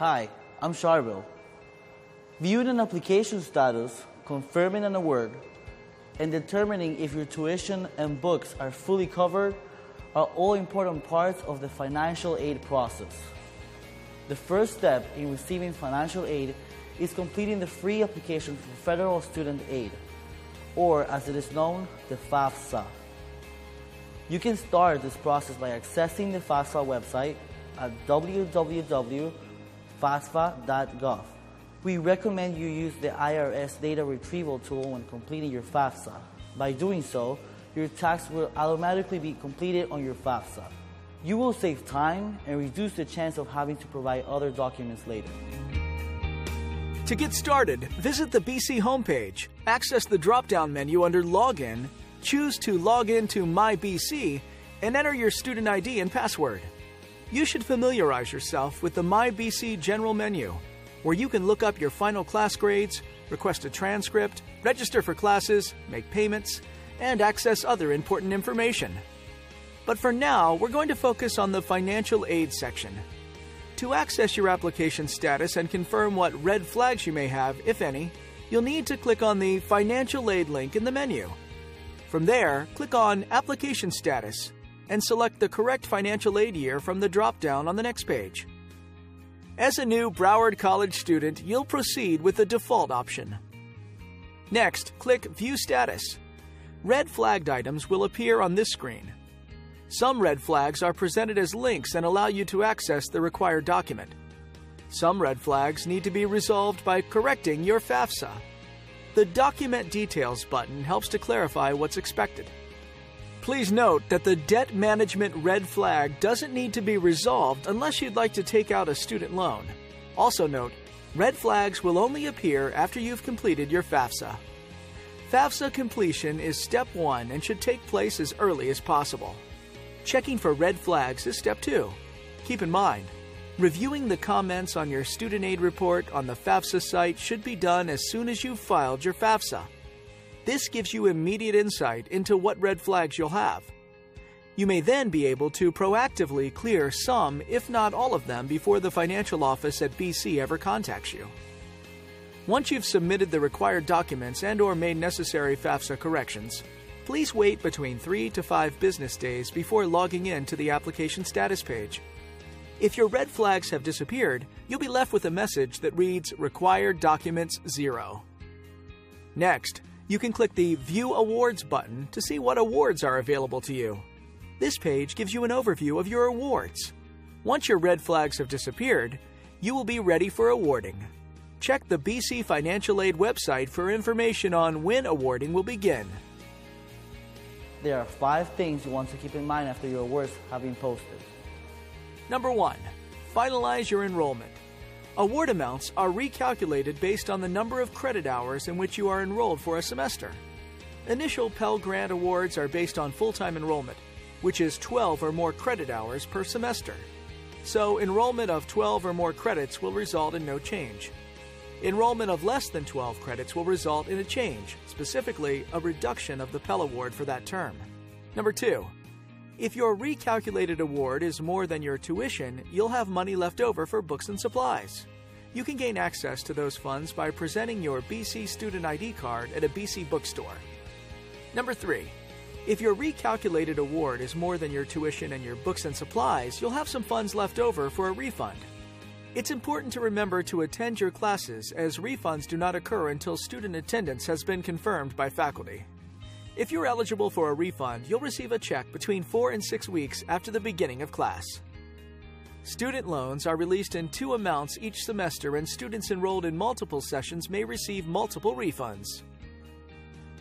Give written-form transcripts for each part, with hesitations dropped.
Hi, I'm Charvel. Viewing an application status, confirming an award, and determining if your tuition and books are fully covered are all important parts of the financial aid process. The first step in receiving financial aid is completing the free application for Federal Student Aid, or as it is known, the FAFSA. You can start this process by accessing the FAFSA website at www.fasfa.gov. We recommend you use the IRS data retrieval tool when completing your FAFSA. By doing so, your tax will automatically be completed on your FAFSA. You will save time and reduce the chance of having to provide other documents later. To get started, visit the BC homepage, access the drop-down menu under Login, choose to log in to myBC, and enter your student ID and password. You should familiarize yourself with the myBC general menu, where you can look up your final class grades, request a transcript, register for classes, make payments, and access other important information. But for now, we're going to focus on the financial aid section. To access your application status and confirm what red flags you may have, if any, you'll need to click on the Financial Aid link in the menu. From there, click on Application Status and select the correct financial aid year from the drop-down on the next page. As a new Broward College student, you'll proceed with the default option. Next, click View Status. Red flagged items will appear on this screen. Some red flags are presented as links and allow you to access the required document. Some red flags need to be resolved by correcting your FAFSA. The Document Details button helps to clarify what's expected. Please note that the debt management red flag doesn't need to be resolved unless you'd like to take out a student loan. Also note, red flags will only appear after you've completed your FAFSA. FAFSA completion is step 1 and should take place as early as possible. Checking for red flags is step 2. Keep in mind, reviewing the comments on your student aid report on the FAFSA site should be done as soon as you've filed your FAFSA. This gives you immediate insight into what red flags you'll have. You may then be able to proactively clear some, if not all of them, before the financial office at BC ever contacts you. Once you've submitted the required documents and/or made necessary FAFSA corrections, please wait between 3 to 5 business days before logging in to the application status page. If your red flags have disappeared, you'll be left with a message that reads Required Documents 0. Next, you can click the View Awards button to see what awards are available to you. This page gives you an overview of your awards. Once your red flags have disappeared, you will be ready for awarding. Check the BC Financial Aid website for information on when awarding will begin. There are 5 things you want to keep in mind after your awards have been posted. Number 1. Finalize your enrollment. Award amounts are recalculated based on the number of credit hours in which you are enrolled for a semester. Initial Pell Grant awards are based on full-time enrollment, which is 12 or more credit hours per semester. So enrollment of 12 or more credits will result in no change. Enrollment of less than 12 credits will result in a change, specifically a reduction of the Pell Award for that term. Number 2. If your recalculated award is more than your tuition, you'll have money left over for books and supplies. You can gain access to those funds by presenting your BC Student ID card at a BC bookstore. Number 3. If your recalculated award is more than your tuition and your books and supplies, you'll have some funds left over for a refund. It's important to remember to attend your classes, as refunds do not occur until student attendance has been confirmed by faculty. If you're eligible for a refund, you'll receive a check between 4 and 6 weeks after the beginning of class. Student loans are released in 2 amounts each semester, and students enrolled in multiple sessions may receive multiple refunds.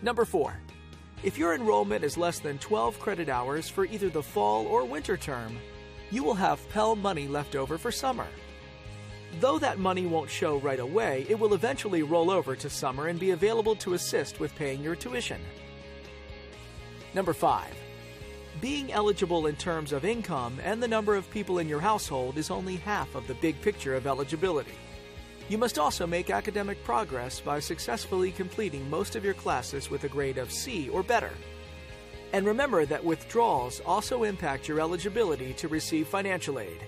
Number 4. If your enrollment is less than 12 credit hours for either the fall or winter term, you will have Pell money left over for summer. Though that money won't show right away, it will eventually roll over to summer and be available to assist with paying your tuition. Number 5. Being eligible in terms of income and the number of people in your household is only half of the big picture of eligibility. You must also make academic progress by successfully completing most of your classes with a grade of C or better. And remember that withdrawals also impact your eligibility to receive financial aid.